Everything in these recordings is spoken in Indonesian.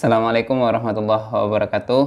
Assalamualaikum warahmatullahi wabarakatuh.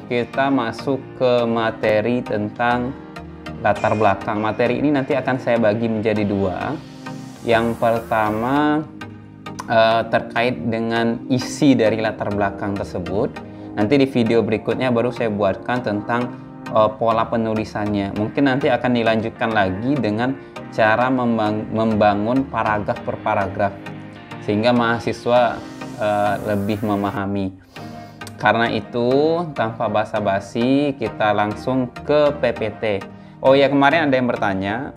Kita masuk ke materi tentang latar belakang. Materi ini nanti akan saya bagi menjadi dua. Yang pertama terkait dengan isi dari latar belakang tersebut. Nanti di video berikutnya baru saya buatkan tentang pola penulisannya. Mungkin nanti akan dilanjutkan lagi dengan cara membangun paragraf per paragraf, sehingga mahasiswa lebih memahami. Karena itu, tanpa basa-basi, kita langsung ke PPT. Oh ya, kemarin ada yang bertanya,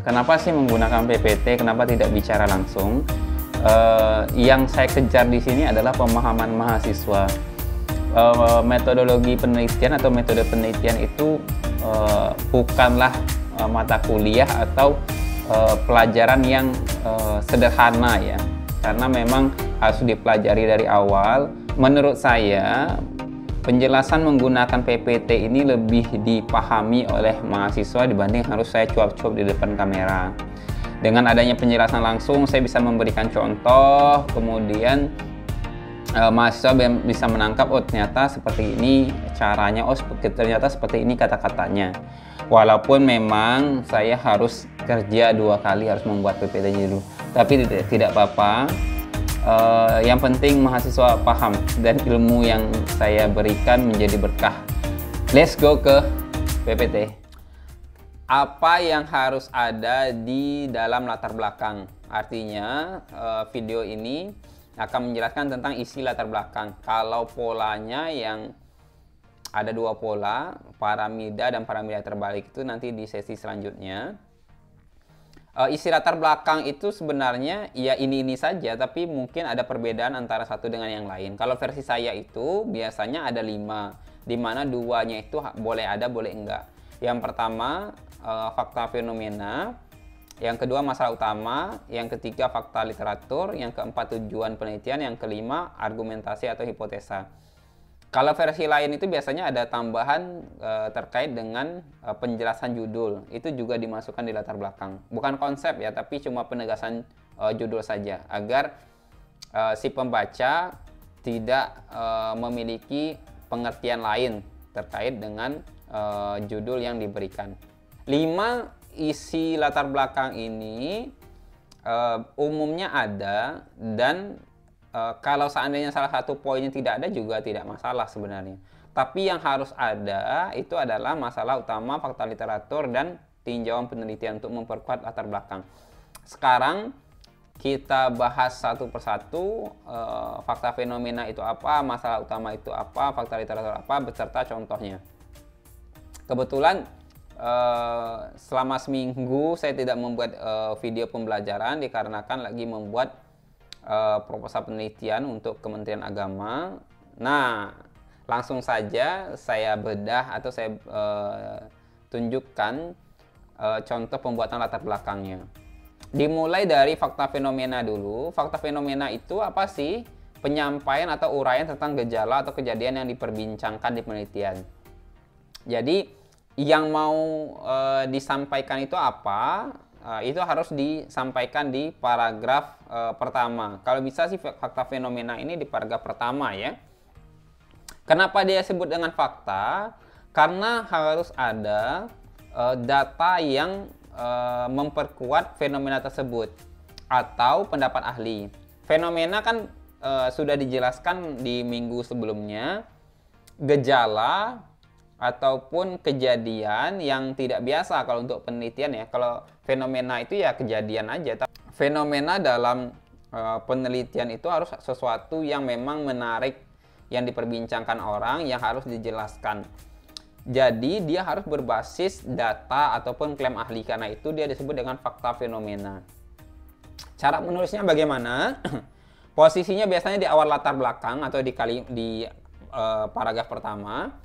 kenapa sih menggunakan PPT, kenapa tidak bicara langsung? Yang saya kejar di sini adalah pemahaman mahasiswa. Metodologi penelitian atau metode penelitian itu bukanlah mata kuliah atau pelajaran yang sederhana ya, karena memang harus dipelajari dari awal. Menurut saya, penjelasan menggunakan PPT ini lebih dipahami oleh mahasiswa dibanding harus saya cuap-cuap di depan kamera. Dengan adanya penjelasan langsung, saya bisa memberikan contoh, kemudian mahasiswa bisa menangkap, oh ternyata seperti ini caranya, oh ternyata seperti ini kata-katanya. Walaupun memang saya harus kerja dua kali, harus membuat PPT-nya dulu, tapi tidak apa-apa. Yang penting mahasiswa paham dan ilmu yang saya berikan menjadi berkah. Let's go ke PPT. Apa yang harus ada di dalam latar belakang? Artinya video ini akan menjelaskan tentang isi latar belakang. Kalau polanya yang ada dua pola, paramida dan paramida terbalik, itu nanti di sesi selanjutnya. Isi latar belakang itu sebenarnya ya ini saja, tapi mungkin ada perbedaan antara satu dengan yang lain. Kalau versi saya itu biasanya ada 5, di mana duanya itu boleh ada, boleh enggak. Yang pertama fakta fenomena, yang kedua masalah utama, yang ketiga fakta literatur, yang keempat tujuan penelitian, yang kelima argumentasi atau hipotesa. Kalau versi lain itu biasanya ada tambahan terkait dengan penjelasan judul. Itu juga dimasukkan di latar belakang. Bukan konsep ya, tapi cuma penegasan judul saja, agar si pembaca tidak memiliki pengertian lain terkait dengan judul yang diberikan. 5 isi latar belakang ini umumnya ada, dan kalau seandainya salah satu poinnya tidak ada juga tidak masalah sebenarnya. Tapi yang harus ada itu adalah masalah utama, fakta literatur, dan tinjauan penelitian untuk memperkuat latar belakang. Sekarang kita bahas satu persatu, fakta fenomena itu apa, masalah utama itu apa, fakta literatur apa, beserta contohnya. Kebetulan selama seminggu saya tidak membuat video pembelajaran dikarenakan lagi membuat proposal penelitian untuk Kementerian Agama. Nah, langsung saja saya bedah atau saya tunjukkan contoh pembuatan latar belakangnya. Dimulai dari fakta fenomena dulu. Fakta fenomena itu apa sih? Penyampaian atau uraian tentang gejala atau kejadian yang diperbincangkan di penelitian. Jadi yang mau disampaikan itu apa? Itu harus disampaikan di paragraf pertama. Kalau bisa sih fakta fenomena ini di paragraf pertama ya. Kenapa dia sebut dengan fakta? Karena harus ada data yang memperkuat fenomena tersebut atau pendapat ahli. Fenomena kan sudah dijelaskan di minggu sebelumnya, gejala ataupun kejadian yang tidak biasa kalau untuk penelitian ya. Kalau fenomena itu ya kejadian aja. Fenomena dalam penelitian itu harus sesuatu yang memang menarik, yang diperbincangkan orang, yang harus dijelaskan. Jadi dia harus berbasis data ataupun klaim ahli, karena itu dia disebut dengan fakta fenomena. Cara menulisnya bagaimana? Posisinya biasanya di awal latar belakang atau di paragraf pertama.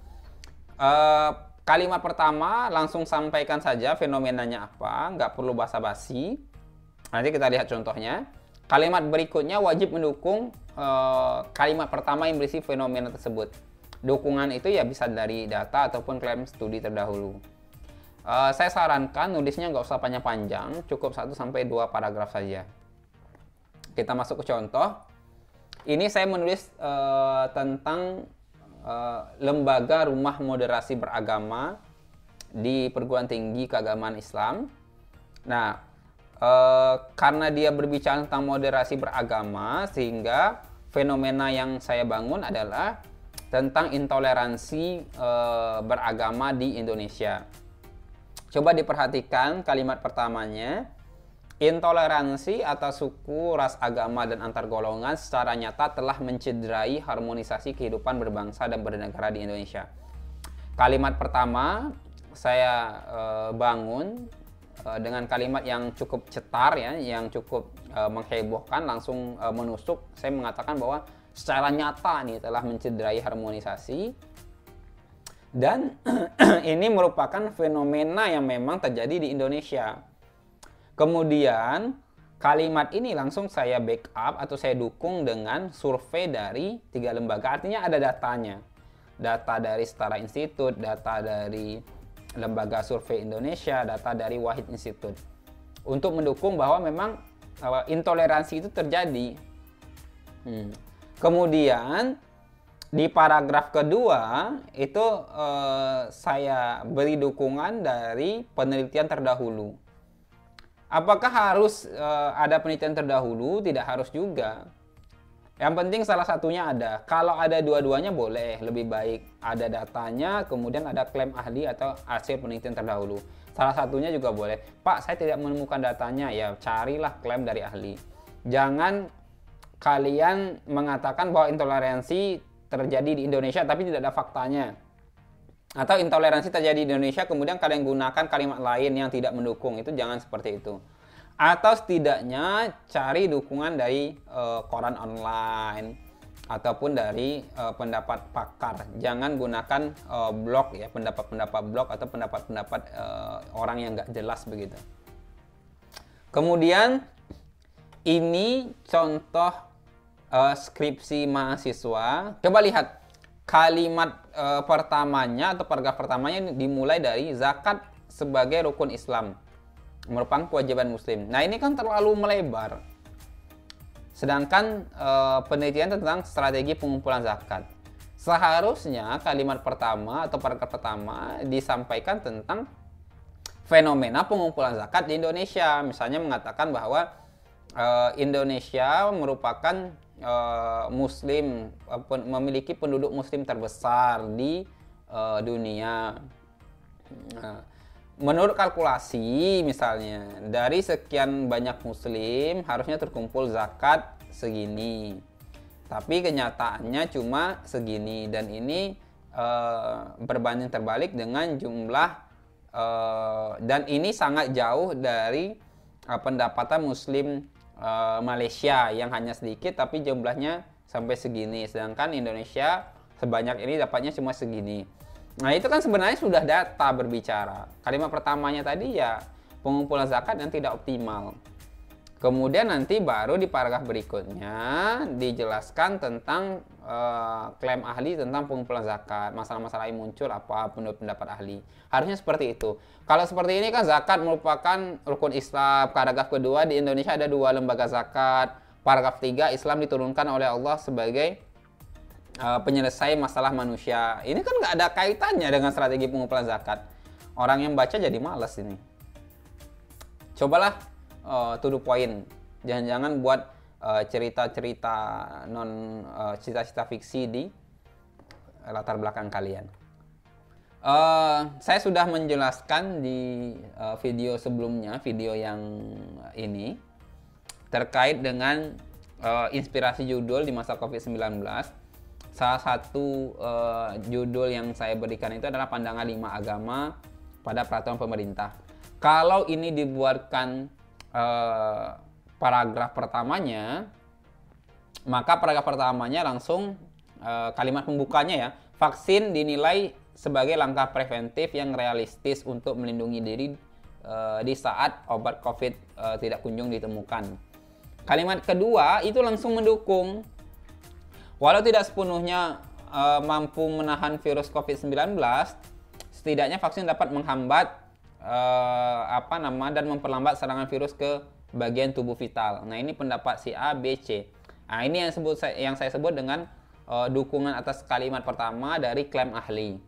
Kalimat pertama langsung sampaikan saja fenomenanya apa, nggak perlu basa-basi. Nanti kita lihat contohnya. Kalimat berikutnya wajib mendukung kalimat pertama yang berisi fenomena tersebut. Dukungan itu ya bisa dari data ataupun klaim studi terdahulu. Saya sarankan nulisnya nggak usah panjang-panjang, cukup 1-2 paragraf saja. Kita masuk ke contoh. Ini saya menulis tentang lembaga rumah moderasi beragama di perguruan tinggi keagamaan Islam. Nah, karena dia berbicara tentang moderasi beragama, sehingga fenomena yang saya bangun adalah tentang intoleransi beragama di Indonesia. Coba diperhatikan kalimat pertamanya. Intoleransi atas suku, ras, agama, dan antar golongan secara nyata telah mencederai harmonisasi kehidupan berbangsa dan bernegara di Indonesia. Kalimat pertama saya bangun dengan kalimat yang cukup cetar ya, yang cukup menghebohkan, langsung menusuk. Saya mengatakan bahwa secara nyata nih telah mencederai harmonisasi, dan ini merupakan fenomena yang memang terjadi di Indonesia. Kemudian kalimat ini langsung saya backup atau saya dukung dengan survei dari 3 lembaga. Artinya ada datanya. Data dari Setara Institute, data dari Lembaga Survei Indonesia, data dari Wahid Institute. Untuk mendukung bahwa memang intoleransi itu terjadi. Kemudian di paragraf kedua itu saya beri dukungan dari penelitian terdahulu. Apakah harus ada penelitian terdahulu? Tidak harus juga. Yang penting salah satunya ada. Kalau ada dua-duanya boleh, lebih baik ada datanya, kemudian ada klaim ahli atau hasil penelitian terdahulu. Salah satunya juga boleh. Pak, saya tidak menemukan datanya, ya carilah klaim dari ahli. Jangan kalian mengatakan bahwa intoleransi terjadi di Indonesia tapi tidak ada faktanya. Atau intoleransi terjadi di Indonesia kemudian kalian gunakan kalimat lain yang tidak mendukung. Itu jangan seperti itu. Atau setidaknya cari dukungan dari koran online ataupun dari pendapat pakar. Jangan gunakan blog ya, pendapat-pendapat blog atau pendapat-pendapat orang yang nggak jelas begitu. Kemudian ini contoh skripsi mahasiswa. Coba lihat kalimat pertamanya atau paragraf pertamanya dimulai dari zakat sebagai rukun Islam, merupakan kewajiban muslim. Nah, ini kan terlalu melebar. Sedangkan penelitian tentang strategi pengumpulan zakat. Seharusnya kalimat pertama atau paragraf pertama disampaikan tentang fenomena pengumpulan zakat di Indonesia. Misalnya mengatakan bahwa Indonesia merupakan muslim, memiliki penduduk muslim terbesar di dunia. Menurut kalkulasi misalnya dari sekian banyak muslim harusnya terkumpul zakat segini, tapi kenyataannya cuma segini, dan ini berbanding terbalik dengan jumlah dan ini sangat jauh dari pendapatan muslim Malaysia yang hanya sedikit tapi jumlahnya sampai segini, sedangkan Indonesia sebanyak ini dapatnya cuma segini. Nah, itu kan sebenarnya sudah data berbicara. Kalimat pertamanya tadi ya pengumpulan zakat yang tidak optimal. Kemudian nanti baru di paragraf berikutnya dijelaskan tentang klaim ahli tentang pengumpulan zakat. Masalah-masalah yang muncul apa menurut pendapat ahli. Harusnya seperti itu. Kalau seperti ini kan zakat merupakan rukun Islam. Paragraf kedua di Indonesia ada 2 lembaga zakat. Paragraf 3 Islam diturunkan oleh Allah sebagai penyelesai masalah manusia. Ini kan nggak ada kaitannya dengan strategi pengumpulan zakat. Orang yang baca jadi males ini. Cobalah to the point. Jangan-jangan buat cerita-cerita cerita-cerita fiksi di latar belakang kalian. Saya sudah menjelaskan di video sebelumnya, video yang ini terkait dengan inspirasi judul di masa COVID-19. Salah satu judul yang saya berikan itu adalah pandangan 5 agama pada peraturan pemerintah. Kalau ini dibuatkan paragraf pertamanya, maka paragraf pertamanya langsung kalimat pembukanya ya, vaksin dinilai sebagai langkah preventif yang realistis untuk melindungi diri di saat obat COVID tidak kunjung ditemukan. Kalimat kedua itu langsung mendukung. Walau tidak sepenuhnya mampu menahan virus COVID-19, setidaknya vaksin dapat menghambat dan memperlambat serangan virus ke bagian tubuh vital. Nah, ini pendapat si A, B, C. Nah, ini yang saya sebut dengan dukungan atas kalimat pertama dari klaim ahli.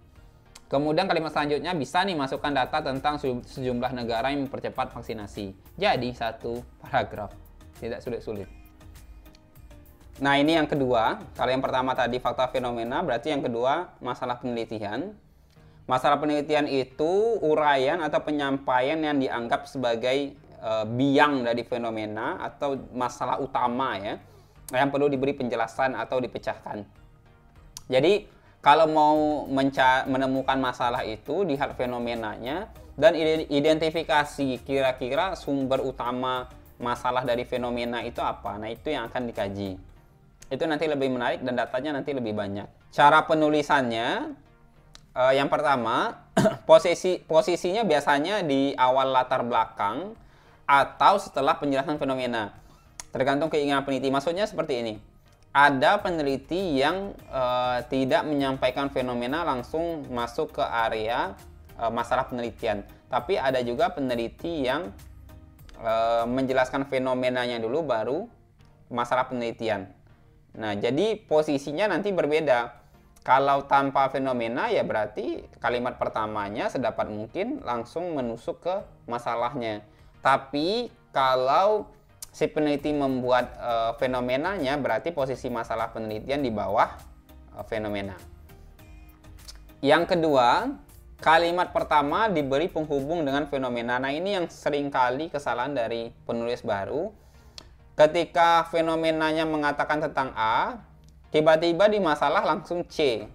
Kemudian kalimat selanjutnya bisa nih masukkan data tentang sejumlah negara yang mempercepat vaksinasi. Jadi satu paragraf, tidak sulit-sulit. Nah, ini yang kedua. Kalau yang pertama tadi fakta fenomena, berarti yang kedua masalah penelitian. Masalah penelitian itu uraian atau penyampaian yang dianggap sebagai biang dari fenomena atau masalah utama ya, yang perlu diberi penjelasan atau dipecahkan. Jadi kalau mau menemukan masalah itu, lihat fenomenanya dan identifikasi kira-kira sumber utama masalah dari fenomena itu apa. Nah, itu yang akan dikaji. Itu nanti lebih menarik dan datanya nanti lebih banyak. Cara penulisannya, yang pertama, posisinya biasanya di awal latar belakang atau setelah penjelasan fenomena. Tergantung keinginan peneliti. Maksudnya seperti ini. Ada peneliti yang tidak menyampaikan fenomena langsung masuk ke area masalah penelitian. Tapi ada juga peneliti yang menjelaskan fenomenanya dulu baru masalah penelitian. Nah, jadi posisinya nanti berbeda. Kalau tanpa fenomena ya berarti kalimat pertamanya sedapat mungkin langsung menusuk ke masalahnya. Tapi kalau si peneliti membuat fenomenanya, berarti posisi masalah penelitian di bawah fenomena. Yang kedua, kalimat pertama diberi penghubung dengan fenomena. Nah, ini yang seringkali kesalahan dari penulis baru. Ketika fenomenanya mengatakan tentang A, tiba-tiba di masalah langsung C.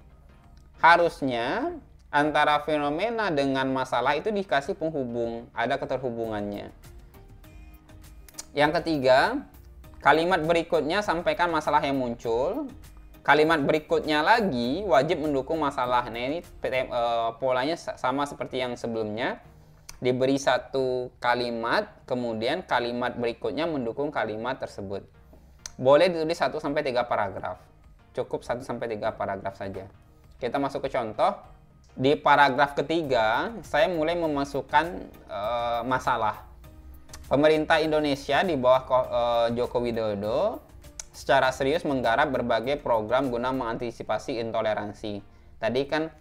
Harusnya antara fenomena dengan masalah itu dikasih penghubung, ada keterhubungannya. Yang ketiga, kalimat berikutnya sampaikan masalah yang muncul. Kalimat berikutnya lagi wajib mendukung masalah. Nah, ini polanya sama seperti yang sebelumnya. Diberi satu kalimat, kemudian kalimat berikutnya mendukung kalimat tersebut. Boleh ditulis 1-3 paragraf. Cukup 1-3 paragraf saja. Kita masuk ke contoh. Di paragraf ketiga, saya mulai memasukkan masalah. Pemerintah Indonesia di bawah Joko Widodo secara serius menggarap berbagai program guna mengantisipasi intoleransi. Tadi kan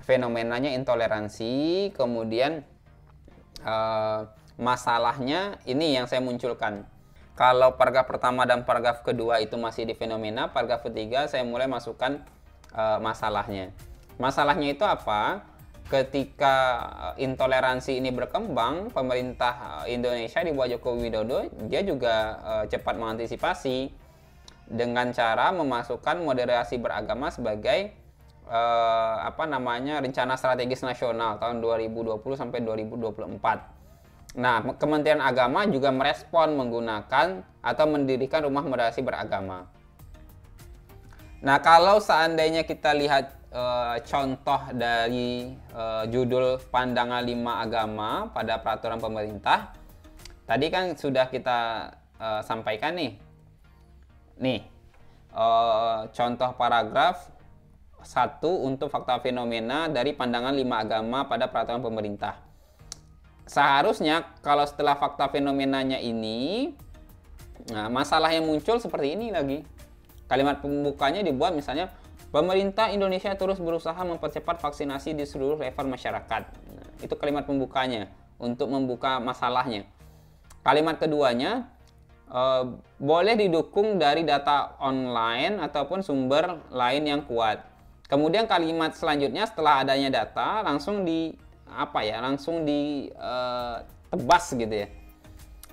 fenomenanya intoleransi, kemudian masalahnya ini yang saya munculkan. Kalau paragraf pertama dan paragraf kedua itu masih di fenomena, paragraf ketiga saya mulai masukkan masalahnya. Masalahnya itu apa? Ketika intoleransi ini berkembang, pemerintah Indonesia di bawah Joko Widodo dia juga cepat mengantisipasi dengan cara memasukkan moderasi beragama sebagai rencana strategis nasional tahun 2020 sampai 2024. Nah, Kementerian Agama juga merespon menggunakan atau mendirikan rumah moderasi beragama. Nah, kalau seandainya kita lihat contoh dari judul pandangan 5 agama pada peraturan pemerintah, tadi kan sudah kita sampaikan nih. Contoh paragraf 1 untuk fakta fenomena dari pandangan 5 agama pada peraturan pemerintah. Seharusnya kalau setelah fakta fenomenanya ini, nah, masalah yang muncul seperti ini lagi. Kalimat pembukanya dibuat misalnya, pemerintah Indonesia terus berusaha mempercepat vaksinasi di seluruh level masyarakat. Nah, itu kalimat pembukanya untuk membuka masalahnya. Kalimat keduanya, boleh didukung dari data online ataupun sumber lain yang kuat. Kemudian kalimat selanjutnya setelah adanya data langsung ditebas gitu ya.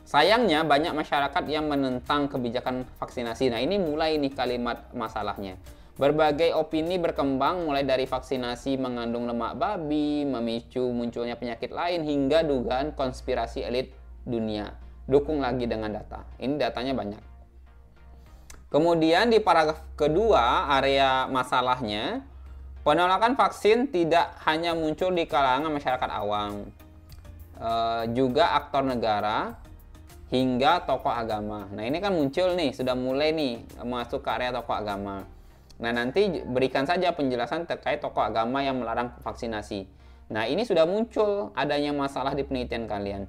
Sayangnya banyak masyarakat yang menentang kebijakan vaksinasi. Nah, ini mulai nih kalimat masalahnya. Berbagai opini berkembang mulai dari vaksinasi mengandung lemak babi, memicu munculnya penyakit lain hingga dugaan konspirasi elit dunia. Dukung lagi dengan data. Ini datanya banyak. Kemudian di paragraf kedua area masalahnya, penolakan vaksin tidak hanya muncul di kalangan masyarakat awam, juga aktor negara hingga tokoh agama. Nah, ini kan muncul nih, sudah mulai nih masuk ke area tokoh agama. Nah, nanti berikan saja penjelasan terkait tokoh agama yang melarang vaksinasi. Nah, ini sudah muncul adanya masalah di penelitian kalian.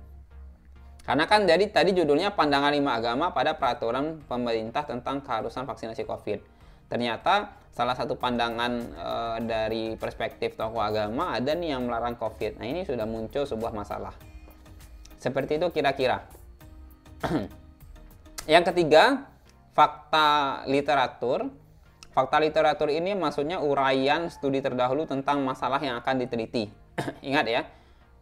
Karena kan jadi tadi judulnya pandangan 5 agama pada peraturan pemerintah tentang keharusan vaksinasi COVID. Ternyata salah satu pandangan dari perspektif tokoh agama ada nih yang melarang COVID. Nah, ini sudah muncul sebuah masalah. Seperti itu kira-kira. Yang ketiga, fakta literatur. Fakta literatur ini maksudnya uraian studi terdahulu tentang masalah yang akan diteliti. Ingat ya,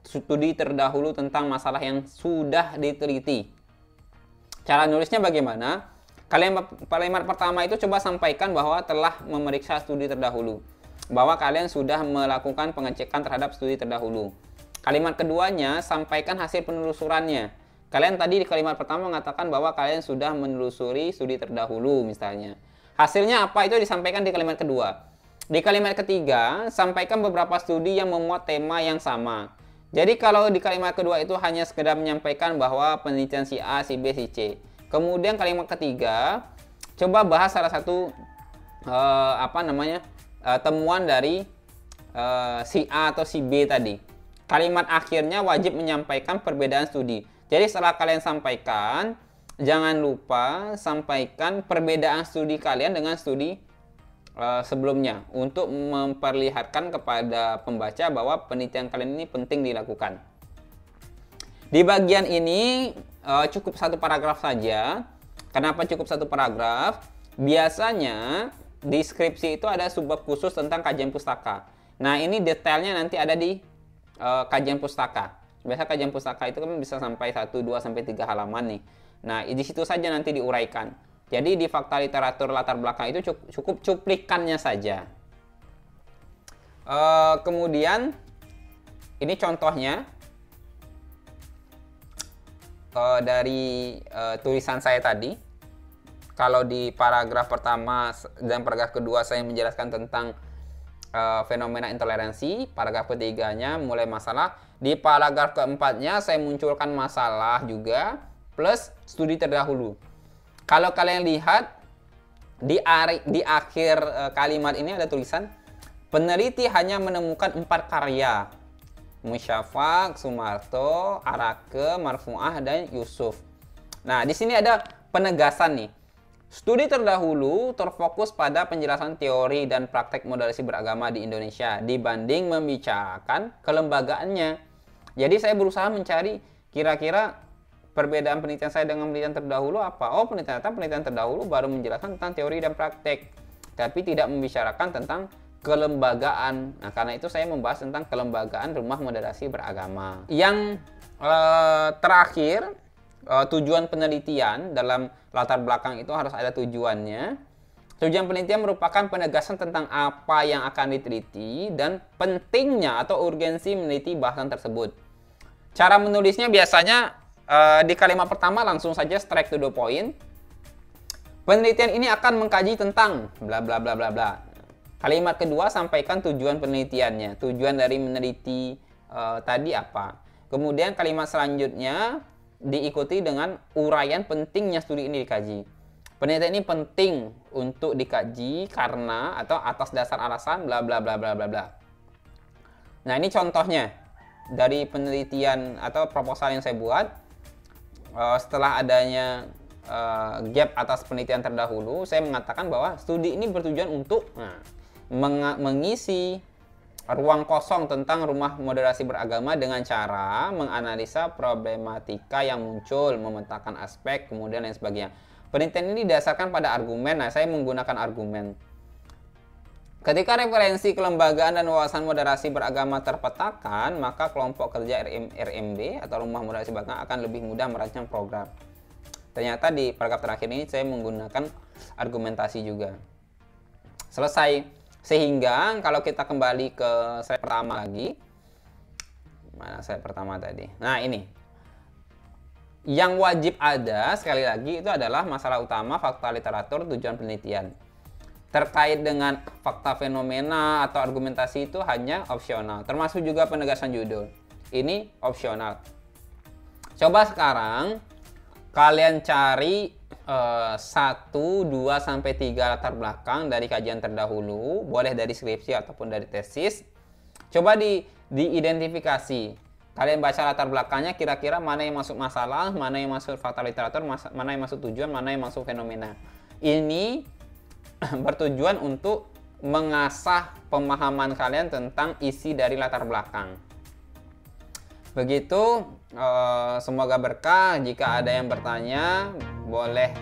studi terdahulu tentang masalah yang sudah diteliti. Cara nulisnya bagaimana? Kalimat pertama itu coba sampaikan bahwa telah memeriksa studi terdahulu, bahwa kalian sudah melakukan pengecekan terhadap studi terdahulu. Kalimat keduanya sampaikan hasil penelusurannya. Kalian tadi di kalimat pertama mengatakan bahwa kalian sudah menelusuri studi terdahulu misalnya. Hasilnya apa itu disampaikan di kalimat kedua. Di kalimat ketiga, sampaikan beberapa studi yang memuat tema yang sama. Jadi kalau di kalimat kedua itu hanya sekedar menyampaikan bahwa penelitian si A, si B, si C. Kemudian kalimat ketiga, coba bahas salah satu temuan dari si A atau si B tadi. Kalimat akhirnya wajib menyampaikan perbedaan studi. Jadi setelah kalian sampaikan, jangan lupa sampaikan perbedaan studi kalian dengan studi sebelumnya untuk memperlihatkan kepada pembaca bahwa penelitian kalian ini penting dilakukan. Di bagian ini cukup satu paragraf saja. Kenapa cukup satu paragraf? Biasanya di skripsi itu ada subbab khusus tentang kajian pustaka. Nah, ini detailnya nanti ada di kajian pustaka. Biasa kajian pustaka itu kan bisa sampai 1, 2, sampai 3 halaman nih. Nah, di situ saja nanti diuraikan. Jadi di fakta literatur latar belakang itu cukup cuplikannya saja. Kemudian ini contohnya dari tulisan saya tadi. Kalau di paragraf pertama dan paragraf kedua saya menjelaskan tentang fenomena intoleransi. Paragraf ketiganya mulai masalah. Di paragraf keempatnya saya munculkan masalah juga plus studi terdahulu. Kalau kalian lihat di akhir kalimat ini ada tulisan peneliti hanya menemukan 4 karya. Musyafaq, Sumarto, Arake, Marfu'ah, dan Yusuf. Nah, di sini ada penegasan nih. Studi terdahulu terfokus pada penjelasan teori dan praktek moderasi beragama di Indonesia dibanding membicarakan kelembagaannya. Jadi saya berusaha mencari kira-kira perbedaan penelitian saya dengan penelitian terdahulu apa? Oh, penelitian terdahulu baru menjelaskan tentang teori dan praktek, tapi tidak membicarakan tentang kelembagaan. Nah, karena itu saya membahas tentang kelembagaan rumah moderasi beragama. Yang terakhir, tujuan penelitian dalam latar belakang itu harus ada tujuannya. Tujuan penelitian merupakan penegasan tentang apa yang akan diteliti dan pentingnya atau urgensi meneliti bahasan tersebut. Cara menulisnya biasanya di kalimat pertama langsung saja straight to the point. Penelitian ini akan mengkaji tentang bla bla bla bla bla. Kalimat kedua sampaikan tujuan penelitiannya. Tujuan dari meneliti tadi apa. Kemudian kalimat selanjutnya diikuti dengan uraian pentingnya studi ini dikaji. Penelitian ini penting untuk dikaji karena atau atas dasar alasan bla bla bla bla bla bla. Nah, ini contohnya dari penelitian atau proposal yang saya buat. Setelah adanya gap atas penelitian terdahulu, saya mengatakan bahwa studi ini bertujuan untuk mengisi ruang kosong tentang rumah moderasi beragama dengan cara menganalisa problematika yang muncul, memetakan aspek, kemudian lain sebagainya. Penelitian ini didasarkan pada argumen. Nah, saya menggunakan argumen. Ketika referensi kelembagaan dan wawasan moderasi beragama terpetakan, maka kelompok kerja RMB atau Rumah Moderasi Beragama akan lebih mudah merancang program. Ternyata di paragraf terakhir ini saya menggunakan argumentasi juga. Selesai. Sehingga kalau kita kembali ke slide pertama lagi. Mana slide pertama tadi? Nah, ini. Yang wajib ada sekali lagi itu adalah masalah utama, fakta literatur, tujuan penelitian. Terkait dengan fakta fenomena atau argumentasi itu hanya opsional, termasuk juga penegasan judul. Ini opsional. Coba sekarang kalian cari 1, 2, sampai 3 latar belakang dari kajian terdahulu, boleh dari skripsi ataupun dari tesis. Coba diidentifikasi Kalian baca latar belakangnya, kira-kira mana yang masuk masalah, mana yang masuk fakta literatur, mana yang masuk tujuan, mana yang masuk fenomena. Ini bertujuan untuk mengasah pemahaman kalian tentang isi dari latar belakang. Begitu, semoga berkah. Jika ada yang bertanya, boleh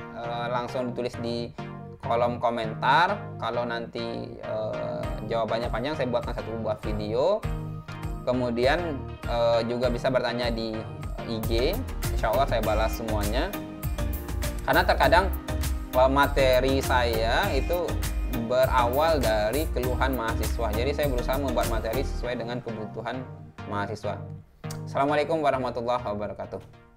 langsung ditulis di kolom komentar. Kalau nanti jawabannya panjang, saya buatkan satu buah video. Kemudian juga bisa bertanya di IG, insya Allah saya balas semuanya. Karena terkadang materi saya itu berawal dari keluhan mahasiswa. Jadi saya berusaha membuat materi sesuai dengan kebutuhan mahasiswa. Assalamualaikum warahmatullahi wabarakatuh.